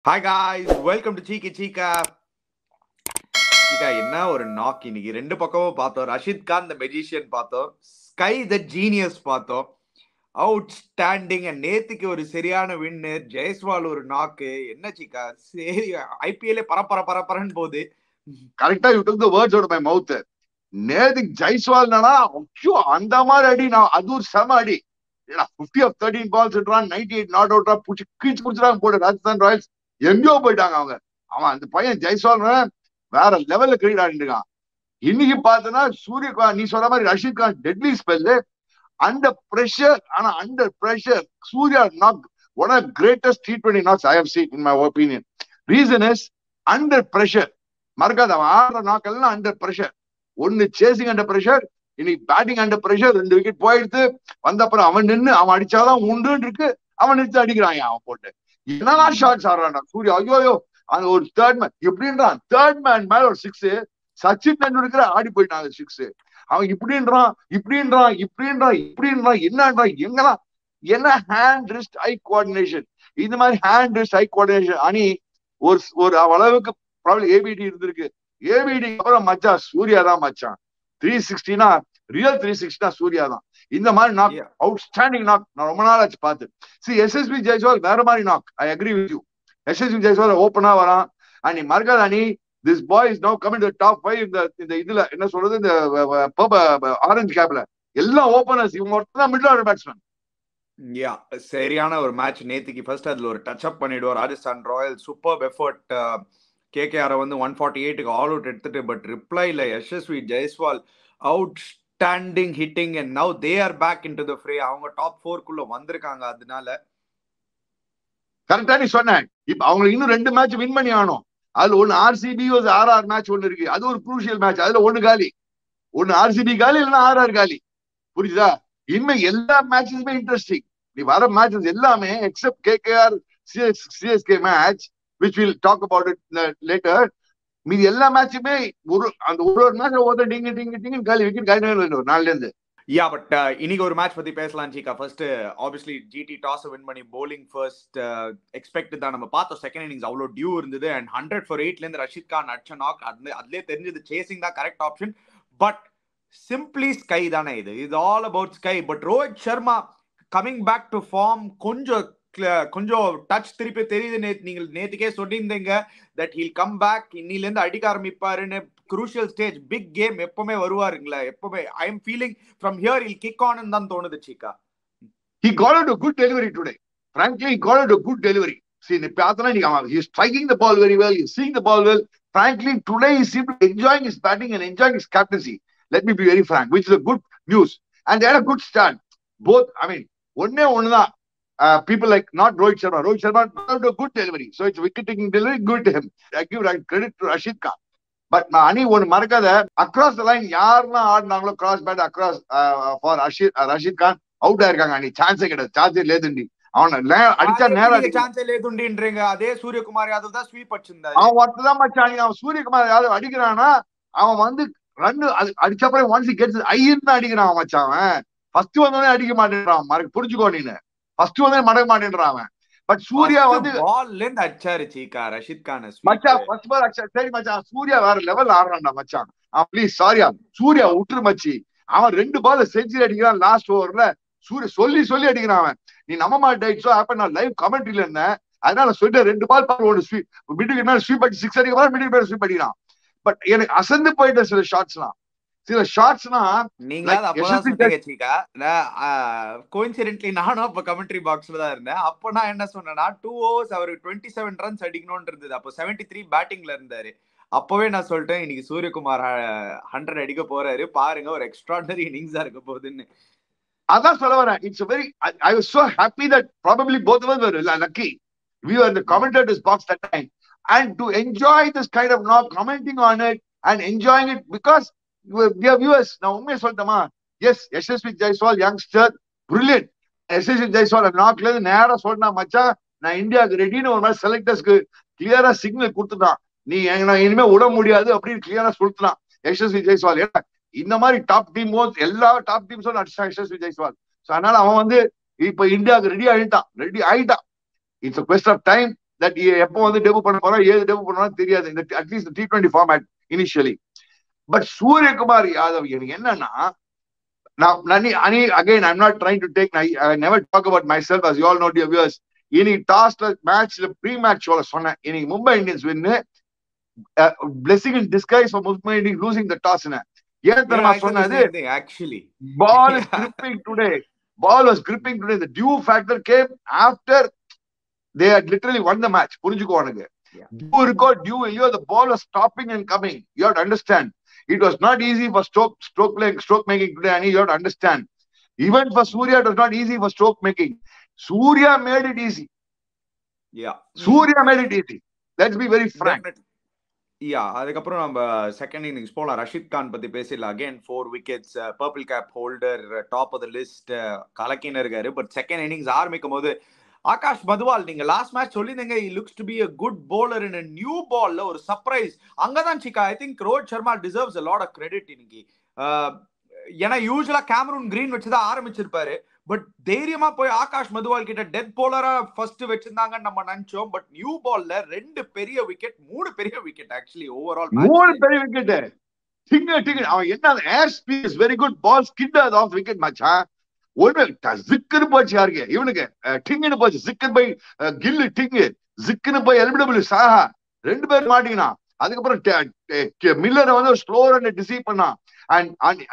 Hi guys, welcome to Cheeka Cheeka. என்ன ஒரு knock இன்னைக்கு ரெண்டு பக்கமும் பார்த்தோம். ரஷித் கான் த மெஜிஷியன் பார்த்தோம், ஸ்கை த ஜீனியஸ் பார்த்தோம். அவுட்ஸ்டாண்டிங். நேத்துக்கு ஒரு சரியான வின்னு, ஜெய்ஸ்வால் ஒரு நாக்கு. என்ன சீக்கா, சரி ஐபிஎல்லே பரப்பரன்னு போகுது. கரெக்டா you took the words out of my mouth. நேத்துக்கு ஜெய்ஸ்வால்னா அந்த மாதிரி அடி, நான் அது ஒரு செம அடி. 50 of 13 balls விட்டுறான், 98 நாட் அவுட்டா பூச்சி கீச்சு குடிச்சிடாங்க போட்டு. ராஜஸ்தான் ராயல்ஸ் எங்கேயோ போயிட்டாங்க அவங்க. அவன் அந்த பையன் ஜெய்ஸ்வால் வேற லெவல்ல கிரிக்கெட் ஆடிட்டு இருக்கான். இன்னைக்கு பார்த்தனா சூரியகாந்த், நீ சொல்ற மாதிரி Rashid Khan deadly spell. Under pressure, ஆனா under pressure Surya knock one of greatest T20 knocks I have seen in my opinion. Reason is under pressure. மறக்காத, அவன் ஆடுற நாக்கெல்லாம் அண்டர் பிரஷர். ஒன்னு சேசிங் அண்டர் பிரஷர், இன்னைக்கு பேட்டிங் அண்டர் பிரஷர். 2 விக்கெட் போயிடுத்து வந்த அப்புறம் அவன் நின்று அவன் அடிச்சாதான் உண்டுன்னு இருக்கு. அவன் நிறுத்தி அடிக்கிறான் அவன் போட்டு. என்னெல்லாம் ஷாட்ஸ் ஆடுறான் சூர்யா. ஐயோ, அந்த ஒரு தேர்ட் மேன் எப்படின்றான், தேர்ட் மேன் மேல ஒரு 6. சச்சின் டெண்டுல்கர் ஆடி போயிட்டான் அந்த 6. அவன் இப்படின்றான் என்னன்றான் எங்கெல்லாம் என்ன ஹேண்ட் ரிஸ்ட் ஐ கோஆர்டினேஷன். இந்த மாதிரி ஹேண்ட் ரிஸ்ட் ஐ கோஆர்டினேஷன் அணி ஒரு அளவுக்கு ஏபிடி இருந்திருக்கு. ஏபிடி அப்புறம் மச்சான் சூர்யா தான் மச்சான். 360னா ரியல் 360 சூர்யா தான். இந்த மாதிரி நாக், அவுட்ஸ்டாண்டிங் நாக் நான் ரொம்ப நாள் ஆச்சு பார்த்து. எஸ்எஸ்பி ஜெய்ஸ்வால் வேற மாதிரி knock. I agree with you. எஸ்எஸ்பி ஜெய்ஸ்வால் ஓப்பனா வரான். அண்ட் நீ மறக்காத அணி, this boy is now coming to the top 5 இந்த இதுல என்ன சொல்றது, இந்த ஆரஞ்சு கேப்ல எல்லாம் ஓபனர்ஸ். இவங்க ஒருத்தர் மிடில் ஆர்டர் பேட்ஸ்மேன். சரியான ஒரு மேட்ச் நேத்துக்கு. ஃபர்ஸ்ட் அதுல ஒரு டச் அப் பண்ணிடுவோம். Rajasthan Royal super effort. KKR 148க்கு ஆல் அவுட் எடுத்துட்டு, பட் ரிப்ளைல Yashasvi Jaiswal outstanding hitting. And now they are back into the fray. அவங்க டாப் 4க்குள்ள வந்திருக்காங்க. அதனால கரெக்டா நீ சொன்ன. இப்ப அவங்க இன்னும் 2 மேட்ச் வின் பண்ணி ஆகணும். அதுல ஒன்னு ஆர்சிபி ஆர்ஆர் மேட்ச் ஒன்னு இருக்கு. அது ஒரு குரூஷியல் மேட்ச். அதுல ஒன்னு காலி, ஒன்னு ஆர்சிபி காலி, இல்லைன்னா ஆர்ஆர் காலி. புரியுதா? இனிமே எல்லா மேட்சஸுமே இன்ட்ரெஸ்டிங். நீ வர மேட்சஸ் எல்லாமே accept KKR CSK match, which we'll talk about it later. மீதி எல்லா மேட்சுமே அந்த ஒரு மேட்ச் ஒருத்தர் டிங்கு காலி விக்கெட் காலி நாள்ல இருந்து. பட் இன்னைக்கு ஒரு மேட்ச் பத்தி பேசலாம் Cheeka. First obviously GT toss win பண்ணி bowling ஃபர்ஸ்ட் எக்ஸ்பெக்ட் தான். நம்ம பார்த்தோம் செகண்ட் இன்னிங்ஸ் அவ்வளோ டியூ இருந்தது. அண்ட் 100 for 8ல இருந்து ரஷித் கான் அடிச்ச நாக். அதுலயே தெரிஞ்சது சேசிங் தான் correct option. But simply SKY தானே இது. இது all about SKY. But Rohit Sharma coming back to form கொஞ்சம் டச் திருப்பி தெரியுது. நீங்கள் நேத்துக்கே சொல்லியிருந்தீங்க தட் ஹீல் கம் பேக், இன்னில இருந்து அடிக்க ஆரம்பிப்பாருன்னு. crucial stage, big game எப்பவுமே வருவாருங்களா எப்பவுமே. I am feeling from here he'll kick on ன்னு தான் தோணுது சீக்கா. He got into a good delivery today. Frankly, he got into a good delivery. See, he's striking the ball very well. He's seeing the ball well. Frankly, today he seemed to be enjoying his batting and enjoying his captaincy. Let me be very frank, which is a good news. And they had a good stand. Both, I mean, one தான். People like not Rohit Sharma. Rohit Sharma got a good delivery. So it's wicket-taking delivery, good to him. I give credit to Rashid Khan. But அணி ஒன்னு மறக்காத, across the line யாரெல்லாம் ஆடினாங்களோ cross bat across for Rashid Khan out ஆயிருக்காங்க. அணி சான்ஸே கிடையாது. சான்ஸே லேதுண்டி. அவனை அடிச்சா நேரம் சான்ஸே லேதுண்டின்றீங்க. அதே சூரியகுமார் யாதவ் தான் ஸ்வீப் அடிச்சிருந்தாரு. அவன் ஒருத்ததான் மச்சான். அவன் சூரியகுமார் யாதவ் அடிக்கிறானா, அவன் வந்து ரன் அடிச்சப்பறம் ஒன்ஸ் கெட்ஸ் ஐன்னு அடிக்கிறான் மச்சான். அவன் ஃபர்ஸ்ட் வந்தோடனே அடிக்க மாட்டேன்றான். புரிஞ்சுக்கோ நீனு. ஃபர்ஸ்ட் வந்தோடனே மடக்க மாட்டேன்றான் அவன். பட் சூர்யா வந்து பால்ல இருந்து அடிச்சாரு சீக்கா ரஷித் கான். மச்சான் ஃபர்ஸ்ட் பால் அடிச்சா சரி மச்சான். சூர்யா வேற லெவல் ஆடுறான்டா மச்சான். ப்ளீஸ் சாரியா சூர்யா விட்டுரு மச்சி. அவன் 2 பால் செஞ்சுரி அடிக்கிறான் லாஸ்ட் ஓவர்ல. சூர்யா சொல்லி அடிக்கிறான் அவன். நீ நம்ப மாட்டேன். அப்ப நான் லைவ் கமெண்ட்ரியில இருந்தேன். அதனால சொல்லிட்டு 2 பால் ஒன்று ஸ்வீப் மிடில் மேல ஸ்வீப் அடிச்சு 6 அடிக்க மிடில் மேல ஸ்வீப் அடிக்கிறான். பட் எனக்கு அசந்து போயிட்ட சில ஷாட்ஸ்லாம் நீங்க கோயின்சிடென்ட்லி நானும் அப்ப கமெண்ட்ரி பாக்ஸ்ல தான் இருந்தேன். அப்ப நான் என்ன சொன்னேன்னா 2 overs அவருக்கு 27 runs அடிக்கணும்னு இருந்தது. அப்போ 73 பேட்டிங்ல இருந்தாரு. அப்பவே நான் சொல்லிட்டேன் இன்னைக்கு சூரியகுமார் 100 அடிக்க போறாரு பாருங்க, ஒரு எக்ஸ்ட்ராடனரி இன்னிங்ஸா இருக்க போகுதுன்னு. அதான் சொல்ல வரேன். It's a very I was so happy that probably both of us were lucky. We were in the commentators box that time, and to enjoy this kind of knock, commenting on it and enjoying it because dear viewers, நான் உண்மையை சொல்லட்டுமா, yes Yashasvi Jaiswal youngster brilliant. Yashasvi Jaiswal நாக்ல இருந்து நேரா சொன்னா மச்சான் நான் இந்தியாவுக்கு ரெடின்னு ஒரு மாதிரி செலக்டர்ஸ்க்கு கிளியரா சிக்னல் கொடுத்துட்டான். நீ இனிமே விட முடியாது அப்படின்னு கிளியரா சொல்லிட்டான் யசஸ்வி ஜெய்ஸ்வால். ஏன்னா இந்த மாதிரி டாப் டீம் எல்லா டாப் டீம்ஸும் அடிச்சான் யசஸ்வி ஜெய்ஸ்வால். அதனால அவன் வந்து இப்ப இந்தியாவுக்கு ரெடி ஆயிட்டான். It's a question of time. that எப்போ வந்து டெபு பண்ண போறோம், ஏது டெபு பண்ணோம் தெரியாது, இந்த at least T20 format initially. But Suryakumar Yadav எனக்கு என்னன்னா, again, I'm not trying to take, I never talk about myself, as you all know, dear viewers. இன்னைக்கு டாஸ்ல மேட்ச்ல ப்ரீ மேட்ச் ஷோல சொன்னேன், இன்னைக்கு Mumbai Indians win, blessing in disguise for Mumbai Indians losing the toss. ஏன் தெரியுமா சொன்னது? Actually, ball is gripping today. Ball was gripping today. The due factor came after they had literally won the match. புரிஞ்சுக்கோ உனக்கு. Due record, due இல்லையோ, the ball was stopping and coming. You have to understand. It was not easy for stroke making today, and you have to understand. Even for Surya, it was not easy for stroke making. Surya made it easy. Yeah. Surya made it easy. Let's be very frank. அதுக்கப்புறம் நம்ம second innings போலாம். ரஷீத் கான் பத்தி பேசல. Again 4 wickets, purple cap holder, top of the list, கலக்கின்னு இருக்காரு. But second innings ஆரம்பிக்கும் போது ஆகாஷ் மதுவால், நீங்க லாஸ்ட் மேட்ச் சொல்லிருந்தீங்க he looks to be a good bowler in a new ball, ஒரு சர்ப்ரைஸ் அங்கதான் Cheeka. I think Rohit Sharma deserves a lot of credit இன்னைக்கு. ஏன்னா யூசுவலா கேமரூன் கிரீன் வச்சுதான் ஆரம்பிச்சிருப்பாரு. பட் தைரியமா போய் ஆகாஷ் மதுவால் கிட்ட டெத் போலரா ஃபர்ஸ்ட் வச்சிருந்தாங்கன்னு நம்ம நினைச்சோம். பட் நியூ பால்ல 2 பெரிய விக்கெட், 3 பெரிய விக்கெட், ஆக்சுவலி ஓவரால் 3 பெரிய விக்கெட். டிங்க அவன் என்ன air speed is very good, ball skid off wicket மச்சான். ஒரு ஜிக்குன்னு போச்சு யாருக்கு, இவனுக்கு டிங்குன்னு போச்சு. ஜிக்கன் பை கில்லு, டிங்கு ஜிக்குன்னு போய் எல்பிடபிள்யூ சாஹா 2 பேர் மாட்டீங்கன்னா. அதுக்கப்புறம் மில்லரை வந்து ஒரு ஸ்லோ ரன் டிசீவ் பண்ணான்.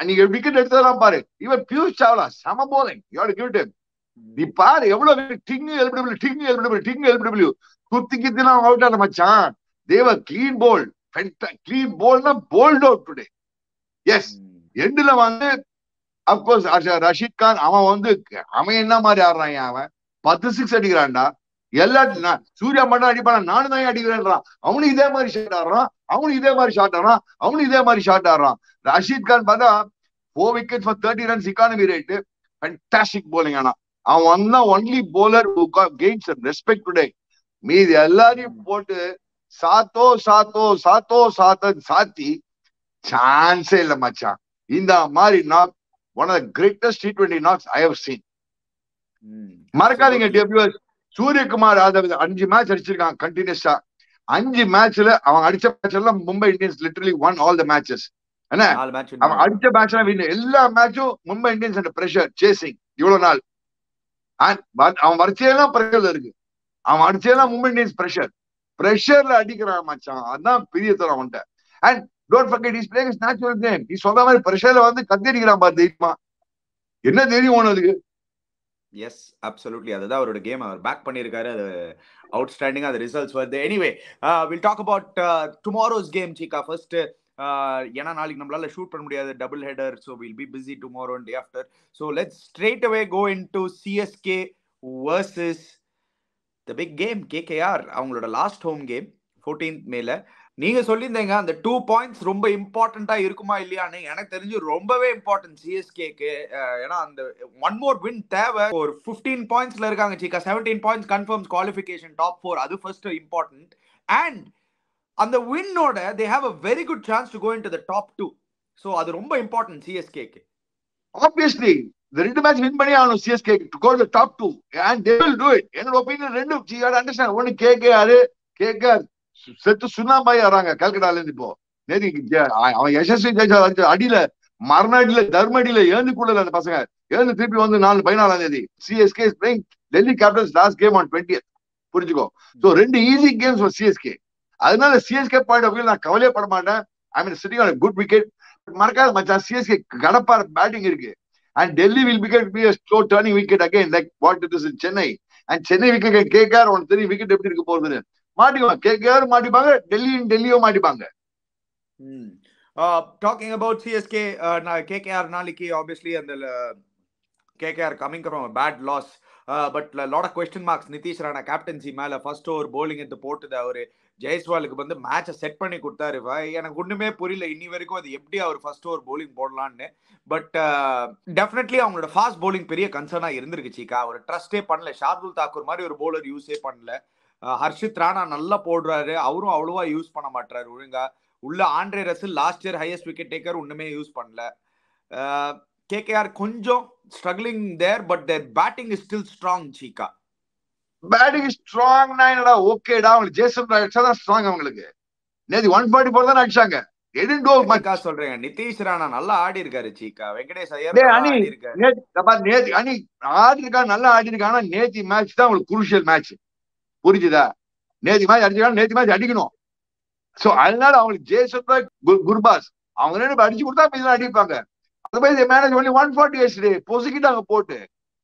நீங்க விக்கெட் எடுத்ததெல்லாம் பாரு. இவன் பியூஷ் சாவ்லா சம போலிங், நீ பாரு எவ்வளவு டிங்கு எல்பிடபிள்யூ, டிங்கு எல்பிடபிள்யூ, டிங்கு எல்பிடபிள்யூ குத்திக்கிட்டு அவுட் ஆன மச்சான். தேவர் கிளீன் போல், கிளீன் போல்னா போல்ட் அவுட் டுடே. எஸ், எண்டுல வந்து அப்கோர்ஸ் ரஷீத் கான் அவன் என்ன மாதிரி ஆடுறான், அவன் 10 6 அடிக்கிறான்டா. எல்லாத்தையும் சூர்யா மட்டும் அடிப்பான, நானும் தான் அடிக்கிறேன்றான். அவனும் இதே மாதிரி ஷாட் ஆடுறான், அவனும் இதே மாதிரி ஷாட் ஆடுறான், அவனும் இதே மாதிரி ஷாட் ஆடுறான். ரஷீத் கான் பார்த்தா 4 wickets for 30 runs economy rate, fantastic bowling. ஆனா அவன் only bowler who gained some respect today. மீதி எல்லாரையும் போட்டு சாத்தோ சாத்தோ சாத்தோ சாத்தி சான்ஸே இல்ல மச்சான். இந்த மாதிரி knock, one of the greatest T20 knocks I have seen. மறக்காதீங்க டெபியூஸ், சூரியகுமார் யாதவ் 5 மேட்ச் அடிச்சிருக்கான் கண்டினியூஸா. 5 மேட்ச்ல அவன் அடிச்ச மேட்ச் எல்லாம் Mumbai Indians literally won all the matches. என்ன அவன் அடிச்ச மேட்ச்ல வின், எல்லா மேட்சும் Mumbai Indians and pressure chasing இவ்வளவு நாள். அவன் வரிச்சையெல்லாம் பிரஷர்ல இருக்கு, அவன் அடிச்சதெல்லாம் மும்பை இந்தியன்ஸ் பிரஷர்ல அடிக்கிறான் மச்சான். அதான் பெரிய தரம் அவன்கிட்ட. And don't forget is playing is natural game. நீ சொல்ற மாதிரி பிரஷர்ல வந்து கத்தி அடிக்கிறான் பாரு, தெரியுமா? என்ன தெரியும் உனக்கு? Yes, absolutely. அதுதான் அவரோட கேம், அவர் பேக் பண்ணியிருக்காரு. அது அவுட்ஸ்டாண்டிங்கா அது ரிசல்ட்ஸ் வருது. Anyway, we'll talk about tomorrow's game Cheeka. First, ஏன்னா நாளைக்கு நம்மளால ஷூட் பண்ண முடியாது, double header. So we'll be busy tomorrow and day after. So let's straight away go into CSK versus the big game KKR. அவங்களோட last home game 14th மேல. நீங்க சொல்லியிருந்தீங்க அந்த 2 points ரொம்ப இம்பார்ட்டண்டா இருக்குமா இல்லையான்னு. எனக்கு தெரிஞ்சு ரொம்பவே இம்பார்ட்டன்ட் CSKக்கு. ஏன்னா அந்த 1 more win தேவை. ஒரு 15 pointsல இருக்காங்க சீக்கா. 17 points கன்ஃபர்ம்ஸ் குவாலிஃபிகேஷன் டாப் 4. அது ஃபர்ஸ்ட் இம்பார்ட்டன்ட். அண்ட் அந்த வின்னோட they have a very good chance to go into the top 2. So அது ரொம்ப important CSKக்கு. Obviously the 2 match win பண்ணி ஆகணும் CSK to go to the top 2, and they will do it. என்னோட opinion 2. you got to understand, ஒன்னு KKR செத்து சுண்ணாம்பாய் வராங்க கல்கட்டால இருந்து. இப்போ அவன் யசஸ்வி ஜெய்ஸ்வால் அடியில மரணடியில தர்மடியில ஏந்துக்குள்ள அந்த பசங்க ஏந்து திருப்பி வந்து 14 தேதி CSK is playing Delhi Capitals last game on 20th. புரிஞ்சுக்கோ. So 2 easy games for CSK. அதனால CSK பாயிண்ட் ஆஃப் வியூ நான் கவலையே பட மாட்டேன். ஐ மீன் சிட்டிங் ஆன் குட் விக்கெட். மறக்காத மச்சான், CSK கடப்பார பேட்டிங் இருக்கு. And Delhi will be a slow turning wicket again, like what it is in Chennai. And Chennai wicket KKR on 3 wicket எப்படி இருக்க போகுதுன்னு மாட்டிக்குவாங்க. KKR மாட்டிப்பாங்க, டெல்லியும் மாட்டிப்பாங்க. Talking about CSK, KKR நாளைக்கு obviously அந்த KKR coming from a bad loss, but a lot of question marks. Nitish Rana captaincy மேல first over bowling எடுத்து போட்டுது. அவரு ஜெய்ஸ்வாலுக்கு வந்து மேட்சை செட் பண்ணி கொடுத்தாரு. எனக்கு ஒண்ணுமே புரியல இன்னி வரைக்கும் அது எப்படி அவர் ஃபர்ஸ்ட் ஓவர் bowling போடலான்னு. பட் டெஃபினெட்லி அவங்களோட ஃபாஸ்ட் bowling பெரிய கன்சர்னா இருந்திருக்கு சீக்கா. அவர் ட்ரஸ்டே பண்ணல. ஷார்துல் தாக்கூர் மாதிரி ஒரு bowler யூஸே பண்ணல. ஹர்ஷித் ராணா நல்லா போடுறாரு, அவரும் அவ்வளவா யூஸ் பண்ண மாட்டாரு ஒழுங்கா. உள்ள Andre Russell last year highest wicket taker, ஒண்ணுமே யூஸ் பண்ணல. KKR கொஞ்சம் struggling there, but their batting is still strong, Cheeka. Batting ஸ்ட்ராங்னா என்னடா ஓகேடா, அவங்களுக்கு ஜேசன் அடிச்சாதான் ஸ்ட்ராங். அவங்களுக்கு நேத்து 144 தான் அடிச்சாங்க. சீக்கா சொல்றேங்க, நிதிஷ் ராணா நல்லா ஆடி இருக்காரு. சீக்கா வெங்கடேஷ் ஐயர் நல்லா அணி ஆடி இருக்காரு. நேத்து அணி ஆடி இருக்கா, நல்லா ஆடி இருக்காங்க. நேத்தி மேட்ச் தான் உங்களுக்கு குரூஷியல் மேட்ச், புரிஞ்சுதா? நேத்தி மேட்ச் அடிச்சிருக்காங்க, நேத்தி மேட்ச் அடிக்கணும். சோ அதனால அவங்களுக்கு ஜேசன் குர்பாஸ் அவங்க ரெண்டு அடிச்சு கொடுத்தா இதெல்லாம் அடிப்பாங்க. அது மேனேஜ் பண்ணி 140 பொசுக்கிட்டாங்க போட்டு.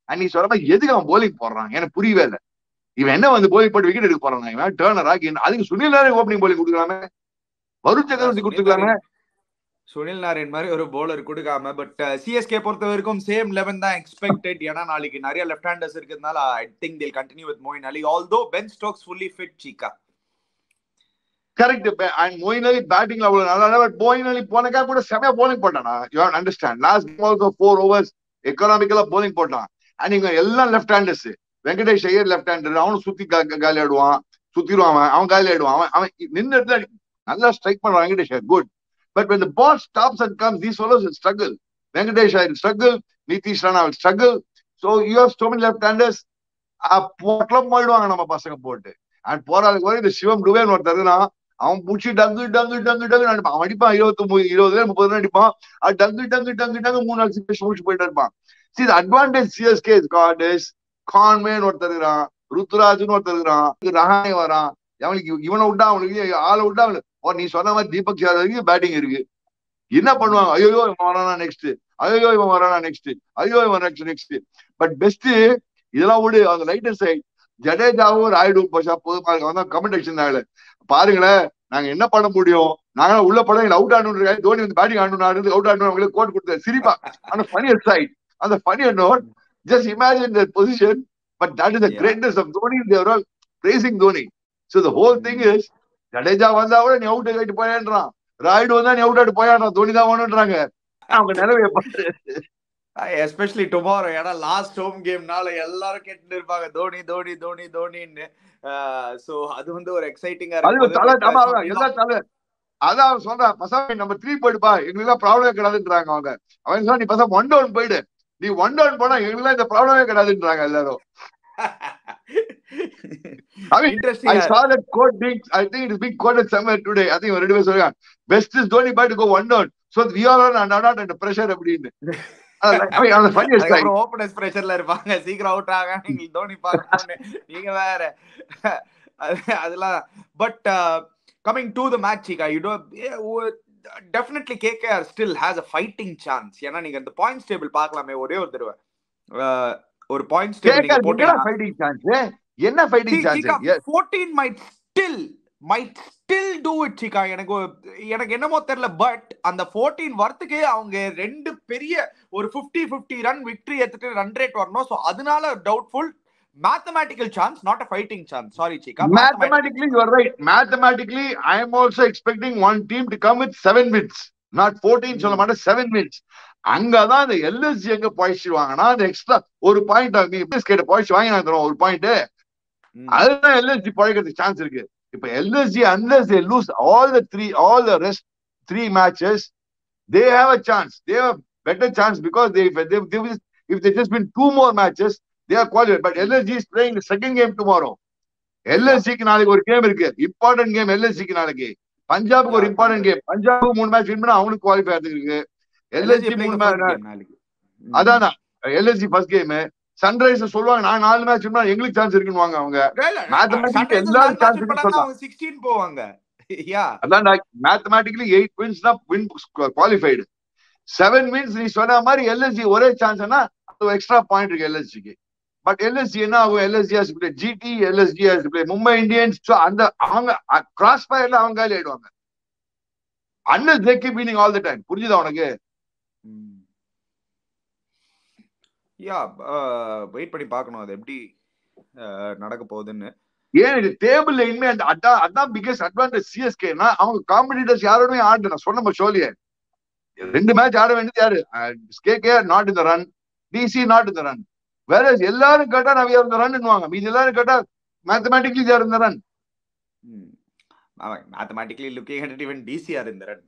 நீ சொல்ற மாதிரி எதுக்கு அவன் போலிங் போடுறான் எனக்கு புரியவே இல்லை. இவன் என்ன வந்து போலிங் போட்டு விக்கெட் எடுக்க போறான்? இவன் டர்னர் ஆகி அதுக்கு சுனில் நாராயண் ஓப்பனிங் போலிங் கொடுக்கலாமே, வருண் சக்கரவர்த்தி கொடுத்துக்கலாமே. சுனில் நாராயண் மாதிரி ஒரு போலர் கொடுக்காம. பட் சிஎஸ்கே பொறுத்த வரைக்கும் சேம் 11 தான் எக்ஸ்பெக்டட். ஏன்னா நாளைக்கு நிறைய லெஃப்ட் ஹேண்டர்ஸ் இருக்கிறதுனால I think they'll continue with Moeen Ali, although Ben Stokes fully fit. Cheeka correct. And Moeen Ali பேட்டிங்ல அவ்வளவு நல்லா, பட் மொயின் அலி போனக்கா கூட செமையா போலிங் போட்டானா. You have understand, last game also 4 overs எக்கனாமிக்கலா போலிங் போட்டான். அண்ட் இவங்க எல்லாம் left handers. Venkatesh Iyer left hander, அவனும் சுத்தி காலி ஆடுவான், சுத்திடுவான், அவன் காலி ஆடுவான். அவன் நின்று இடத்துல நல்லா ஸ்ட்ரைக் பண்ணுவான் Venkatesh Iyer, good. But when the ball stops and comes, these fellows will struggle. Venkatesh will struggle, Nitish Rana will struggle. So you have so many left-handers. பொட்டலம் போயிடுவாங்க நம்ம பசங்க போட்டு. அண்ட் போராளுக்கு வரை இந்த சிவம் டுவேன் ஒருத்தருனா அவன் பூச்சி டங்கு டங்கு டங்கு டங்கு அடிப்பான். அவன் அடிப்பான் 20 30 அடிப்பான். அது டங்கு டங்கு டங்கு டங்கு 3 4 முடிச்சு போயிட்டு இருப்பான். See the advantage CSK is got is கான்வேன் ஒருத்தர் இருக்கிறான், ருத்துராஜ்னு ஒருத்தர் இருக்கிறான், ரஹானே வரான். அவனுக்கு இவனை விட்டா அவனுக்கு ஆளை விட்டா அவனுக்கு நீ சொன்ன மாதிரி தீபக் யாதவ் பேட்டிங் இருக்கு. என்ன பண்ணுவாங்க? ஐயோ இவன் வரானா நெக்ஸ்ட், ஐயோ இவன் வரானா நெக்ஸ்ட், ஐயோ இவன் நெக்ஸ்ட். பட் பெஸ்ட் இதெல்லாம் விடு. அந்த ரைட்டர் சைட் ஜடேஜாவும் ராய்டு போஷா பொதுமா கமெண்ட் அடிச்சிருந்தாங்க, பாருங்களேன் நாங்க என்ன பண்ண முடியும், நாங்க உள்ள படம் அவுட் ஆடணும், தோனி வந்து பேட்டிங் ஆடணும், அவுட் ஆடணும் அவங்களுக்கு கோட் கொடுத்தாரு. சிரிப்பா அந்த ஃபனியர் சைட், அந்த funnier note, just imagine that position. But that is the greatness of Dhoni. They are all praising Dhoni. So the whole thing is Jadeja வந்தா கூட நீ அவுட் ஆகிட்டு போயான்றான், ராய்டு வந்தா நீ அவுட் ஆகிட்டு போயாடுறான், தோனி தான் வேணும்ன்றாங்க. அவங்க நிலவைய பாரு. எஸ்பெஷலி டுமாரோ, ஏன்னா லாஸ்ட் ஹோம் கேம்னால எல்லாரும் கேட்டு இருப்பாங்க தோனி தோனி தோனி தோனின்னு. சோ அது வந்து ஒரு எக்ஸைட்டிங்கா இருக்கு. அதான் அவன் சொல்றான், பசங்க நம்ம 3 போயிடுப்பா, எங்களுக்கு ப்ராப்ளமே கிடையாதுன்றாங்க அவங்க. அவன் சொல்ல நீ பசங்க 1 down போயிடு, நீ 1 down போனா எங்களுக்கு இந்த ப்ராப்ளமே கிடையாதுன்றாங்க எல்லாரும். I mean, I saw that quote being, I think it is being quoted somewhere today. I think we're ready to say, best is Dhoni but to go 1 down. So we all are not under pressure அப்படின்னு. I mean, on the funniest side. Openers பிரஷர்ல இருப்பாங்க, சீக்கிரம் out ஆக நீங்க தோனி பார்க்கணும்னு. நீங்க வேற அதெல்லாம். But coming to the match, Cheeka, you know, definitely KKR still has a fighting chance. ஏன்னா நீங்க இந்த பாயிண்ட்ஸ் டேபிள் பார்க்கலாமே ஒரே ஒரு தடவை. ஒரு பாயிண்ட்ஸ் டேபிள் நீங்க போட்டீங்கன்னா ஃபைட்டிங் சான்ஸ் என்ன fighting chance? 14 might still do it, Cheeka. எனக்கு என்னமோ தெரியல. பட் அந்த 14 வரத்துக்கு அவங்க ரெண்டு பெரிய ஒரு 50-50 ரன் விக்டரி எடுத்துட்டு ரன் ரேட் வரணும். சோ அதனால doubtful. Mathematical chance, not a fighting chance. Sorry, Cheeka. Mathematically, you are right. Mathematically, I am also expecting one team to come with 7 wins. Not 14, சொல்ல மாட்டேன், 7 wins. அங்கதான் அந்த LSG எங்க பாய்ச்சிடுவாங்கன்னா அந்த extra ஒரு point கேட்ட பாய்ச்சி வாங்கி நான் தரோம் ஒரு பாயிண்ட். அதுதான் எல்எஸ்ஜி பழகிறதுக்கு சான்ஸ் இருக்கு. இப்ப LSG unless they lose all the rest 3 matches, they have a chance. They have a better chance because if they just win 2 more matches, they are qualified. But LSG is playing the second game tomorrow. LSG க்கு நாளைக்கு ஒரு game இருக்கு, important game. LSG க்கு நாளைக்கு பஞ்சாபுக்கு ஒரு important game. Punjab 3 match win பண்ணா அவனுக்கு qualify ஆகிறதுக்கு. LSG 3 மேட்ச் நாளைக்கு. அதான் LSG ஃபர்ஸ்ட் கேம். சன்ரைசர்ஸ் சொல்லுவாங்க நான் 4 மேட்ச் வின் பண்ணா எங்களுக்கு சான்ஸ் இருக்குன்னுவாங்க அவங்க. மேத்தமேட்டிக்கலி எல்லாரும் சான்ஸ் இருக்குன்னு சொல்றாங்க. 16 போவாங்க. அதான் மேத்தமேட்டிக்கலி 8 wins தான் வின் குவாலிஃபைடு. 7 wins நீ சொன்ன மாதிரி LSG ஒரே சான்ஸ்னா அது எக்ஸ்ட்ரா பாயிண்ட் இருக்கு LSG க்கு. பட் LSG என்ன ஆகும்? LSG has to play GT, LSG has to play Mumbai Indians. So அந்த அவங்க கிராஸ் ஃபயர்ல அவங்க காலி ஆயிடுவாங்க. unless they keep winning all the time. புரியுதா உனக்கு? வெயிட் பண்ணி பார்க்கணும் அது எப்படி நடக்க போகுதுன்னு. ஏன் இது டேபிள்ல இனிமே அதான் பிகெஸ்ட் அட்வான்டேஜ் சிஎஸ்கேனா அவங்க காம்படிட்டர்ஸ் யாரோடுமே ஆடல. நான் சொன்ன ஷோலியே 2 மேட்ச் ஆட வேண்டியது யாரு? KKR not in the run, DC not in the run. Whereas எல்லாரும் கேட்டா நான் we are in the run-ன்னுவாங்க. மீதி எல்லாரும் கேட்டா mathematically they are in the run. Mathematically looking at it, even DC are in the run.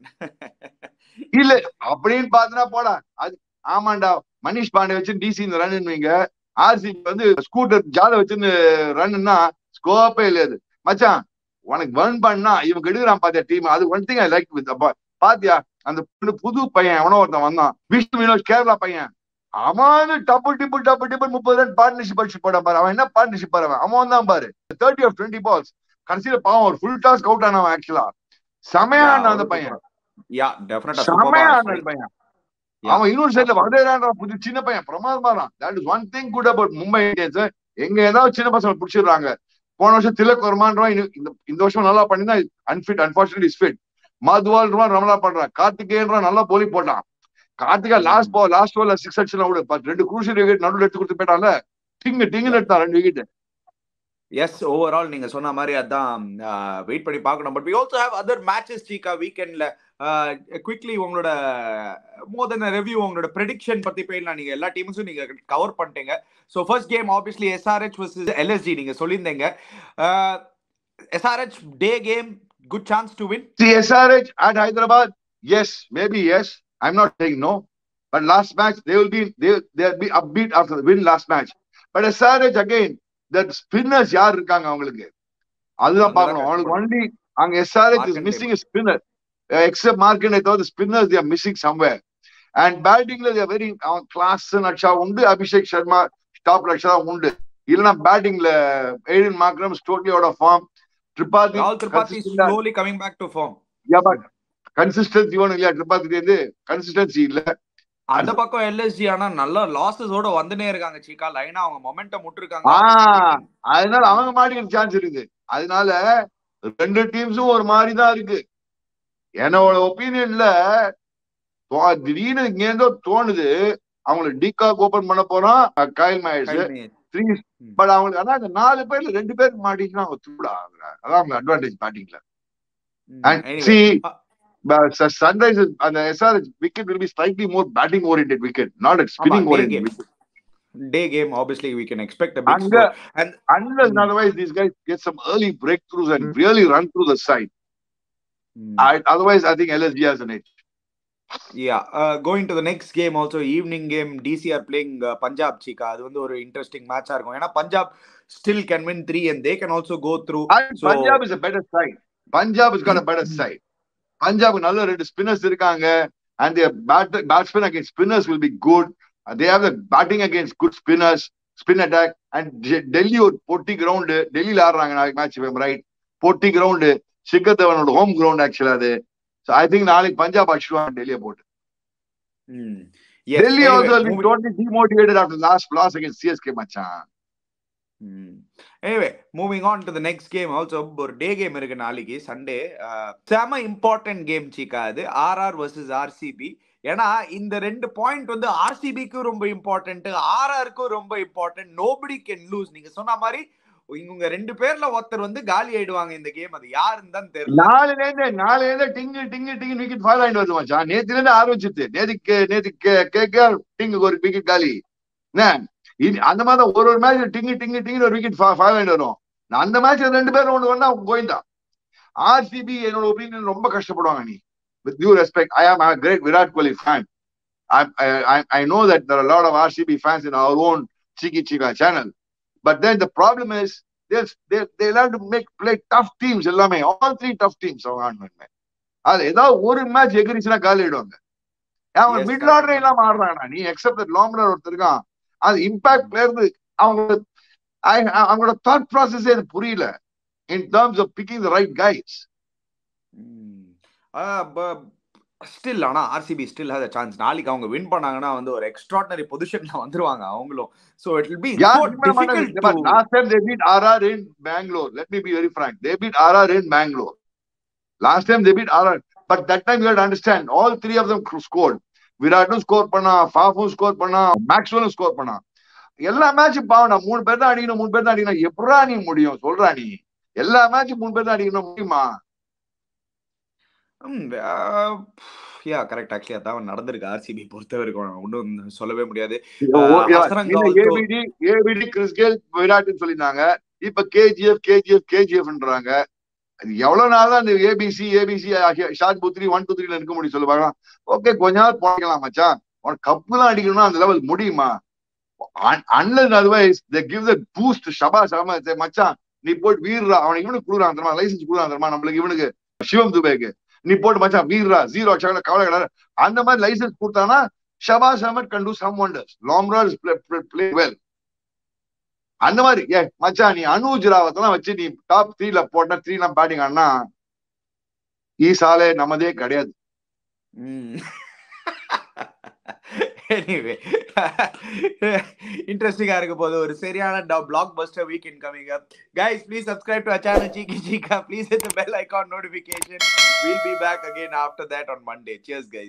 இல்ல அப்படின்னு பாத்தனா போடா. அது ஆமாண்டா, மனிஷ் பாண்டே வச்சு DC இந்த ரன் வைங்க. ஆர்சிபி வந்து ஸ்கூட்டர் ஜாத வச்சுன்னு ரன்னா ஸ்கோப்பே இல்லையாது மச்சான். உனக்கு பர்ன் பண்ணா இவங்க எடுக்கிறான் பாத்தியா டீம். அது one thing I like with பாத்தியா அந்த புது பையன் எவனோ ஒருத்தன் வந்தான் விஷ்ணு வினோத் கேரளா பையன். அவன் டபுள் டிபிள் 30 ரன் பார்ட்னர்ஷிப் அடிச்சு போட பாரு. அவன் என்ன பார்ட்னர்ஷிப் பாரு அவன் தான் பாரு 30 of 20 balls. கடைசியில பாவம் ஒரு ஃபுல் டாஸ்க் அவுட் ஆனவன் ஆக்சுவலா. செமையா அந்த பையன் செமையா அந்த பையன். அவன் இன்னொரு சைட்ல வடேரான்ற புது சின்ன பையன் பிரமாதமா தான். That is one thing good about Mumbai Indians. எங்க ஏதாவது சின்ன பசங்க பிடிச்சிடுறாங்க. போன வருஷம் திலக் வர்மான்றவன் இந்த வருஷம் நல்லா பண்ணிதான் அன்ஃபிட் அன்பார்ச்சுனேட்லி இஸ் ஃபிட். மதுவால்ன்றவன் நல்லா பண்றான். கார்த்திகேயன்றவன் நல்லா போலி போட்டான். கார்த்திகா லாஸ்ட் பால் 6 அடிச்சு விடு 2 குரூஷியல் விக்கெட் நடுவில் எடுத்து கொடுத்து போயிட்டான்ல. டிங்கு எடுத்தான் 2 விக்கெட். எஸ் ஓவரால் நீங்க சொன்ன மாதிரி அதான் வெயிட் பண்ணி பார்க்கணும். But we also have other matches சீக்கா வீக்கெண்ட்ல. குவிக்லி உங்களோட மோர் தென் ரிவ்யூ உங்களோட ப்ரெடிக்ஷன் பத்தி போயிடலாம். நீங்க எல்லா டீம்ஸும் நீங்க கவர் பண்ணிட்டீங்க. So first game obviously SRH vs LSG நீங்க சொல்லியிருந்தீங்க. SRH day game good chance to win. SRH at Hyderabad, yes, maybe yes. I'm not saying no. But last match they'll be upbeat after the win last match. But SRH again, that spinners யார் இருக்காங்க அவங்களுக்கு அதுதான் பார்க்கணும். அவங்களுக்கு only அங்க SRH is missing a spinner. Except Markin, I thought the spinners they are missing somewhere. And batting they are very class Aksha undu, Abhishek Sharma top Aksha undu. Ilna batting Aiden Markram is totally out of form. Tripathi is slowly coming back to form. Yeah, but consistency one illa Tripathi consistency illa. அந்த பக்கம் LSG ஆனா நல்ல லாசஸோட வந்துனே இருக்காங்க சீக்கா. லைனா அவங்க momentum முட்டிருக்காங்க. அதனால அவங்க மாட்டிக்க சான்ஸ் இருக்குது. அதனால ரெண்டு டீம்ஸும் ஒரு மாதிரி தான் இருக்கு. என்னோட ஒப்பீனியன்ல திடீர்னு இங்க தோணுது அவங்களை டிகாக் ஓபன் பண்ண போறான் கைல் மேயர்ஸ். பட் அவங்களுக்கு ஆனா அந்த 4 பேர்ல 2 பேருக்கு மாட்டிச்சுன்னா அவங்க தூடா அதான் அவங்க advantage பேட்டிங்ல. Sunrisers and the SRH wicket will be slightly more batting oriented wicket, not a spinning oriented wicket. Day game, obviously we can expect a big score. And unless otherwise these guys get some early breakthroughs and really run through the side. Otherwise I think LSG has an edge. Yeah, going to the next game also, evening game, DCR playing Punjab Cheeka. அது வந்து ஒரு interesting match ஆ இருக்கும். ஏன்னா Punjab still can win 3 and they can also go through. So Punjab is a better side. Punjab has got a better side. Punjab நல்ல 2 spinners இருக்காங்க and their batsmen against spinners will be good. They have the batting against good spinners, spin attack. And Delhi ஒரு பொட்டி ground டெல்லியில ஆடுறாங்க நாளைக்கு match if I'm right. பொட்டி ground Shikhar தவனோட home ground ஆக்சுவலா அது. So I think நாளைக்கு பஞ்சாப் அடிச்சுடுவாங்க டெல்லியை போட்டு. Delhi also will be totally demotivated after last loss against CSK மச்சான். Anyway, moving on to the next game also, ஒரு டே கேம் இருக்கு நாளைக்கு சண்டே. செம இம்பார்ட்டன்ட் கேம் சீக்கா அது RR vs RCB. ஏன்னா இந்த 2 பாயிண்ட் வந்து RCBக்கும் ரொம்ப இம்பார்ட்டன்ட், RRக்கும் ரொம்ப இம்பார்ட்டன்ட். Nobody can loose. நீங்க சொன்ன மாதிரி இவங்க 2 பேர்ல ஒருத்தர் வந்து காலி ஆயிடுவாங்க இந்த கேம். அது யாருன்னு தான் தெரியல. நாலுல இருந்து டிங்கு விக்கெட் ஃபால் ஆயிட்டு வருது மச்சான். நேத்துல இருந்து ஆரம்பிச்சிருது. நேத்து கேகேஆர் டிங்கு ஒரு விக்கெட் காலி. அந்த மாதிரி ஒரு மேட்ச் டிங்கு ஒரு விக்கெட் ஃபால் ஆயிட்டு வரும். அந்த மேட்ச் 2 பேரும் ஒன்று வந்தா கோயிந்தா. RCB என்னோட ஒப்பீனியன் ரொம்ப கஷ்டப்படுவாங்க. நீ with due respect, I am a great Virat Kohli fan. I know that there are a lot of RCB fans in our own Cheeka channel. But then the problem is they'll have to play tough teams. All 3 tough teams. அது ஏதாவது ஒரு match எகிரிச்சுன்னா காலி ஆயிடுவாங்க. அவங்க middle order எல்லாம் ஆடுறாங்க. நீ accept that லாம்லர் ஒருத்தர் இருக்கான். அது இம்பாக்ட் பிளேயர் அவங்களோட தாட் ப்ராசஸே அது புரியல in terms of picking the right guys. Still ஆனா RCB still has a chance. நாளைக்கு அவங்க வின் பண்ணாங்கன்னா வந்து ஒரு எக்ஸ்ட்ராடினரி பொசிஷன்ல வந்துருவாங்க அவங்களும். So it will be so difficult to... But last time they beat RR in Bangalore. Let me be very frank. They beat RR in Bangalore. Last time they beat RR. But that time you have to understand, all 3 of them scored. Viratum score பண்ணா, Fafum score பண்ணா, Maxwell score பண்ணா. எல்லா மேட்சும் பாவனா 3 பேர் தான் அடிக்கணும். எப்படா நீ முடியும் சொல்றா நீ? எல்லா மேட்சும் 3 பேர் தான் அடிக்கணும் முடியுமா? கரெக்ட். ஆக்சுவலி அதான் நடந்திருக்கு RCB பொறுத்த வரைக்கும். ஒன்றும் சொல்லவே முடியாது. ஏபிடி கிறிஸ்கேல் விராட்னு சொல்லிருந்தாங்க. இப்ப KGFன்றாங்க. எவ்வளவு நாள் தான் இந்த ஏபிசி ஷார்ட் புத்ரி 1 2 3 இருக்க முடியும் சொல்லுவாங்க. ஓகே கொஞ்ச நாள் போகலாம் மச்சான். உனக்கு கப்பு தான் அடிக்கணும்னா அந்த லெவல் முடியுமா? Unless otherwise they give the boost to Shabas Ahmed. Say மச்சான் நீ போட்டு வீர்ரா, அவனுக்கு இவனுக்கு கொடுக்குறான் தெரியுமா, லைசன்ஸ் கொடுக்குறான் தெரியுமா நம்மளுக்கு, இவனுக்கு சிவம் துபேக்கு நீ போட்டு மச்சான் வீர்ரா 0 அடிச்சாங்க கவலை கிடையாது. அந்த மாதிரி லைசன்ஸ் கொடுத்தானா Shabaz Ahmed can do some wonders. Lomra is play well. அந்த மாதிரி மச்சான் நீ அனுஜ் ராவத்தெல்லாம் வச்சு நீ டாப் 3ல போட்டா 3 பேட்டிங் ஆனா ஈ சாலே நமதே கிடையாது. எனிவே இன்ட்ரெஸ்டிங்கா இருக்க போது, ஒரு சரியான black Bastar weekend coming up. Guys, please subscribe to our channel Cheeka. Please hit the bell icon notification. We'll be back again after that on Monday. Cheers guys.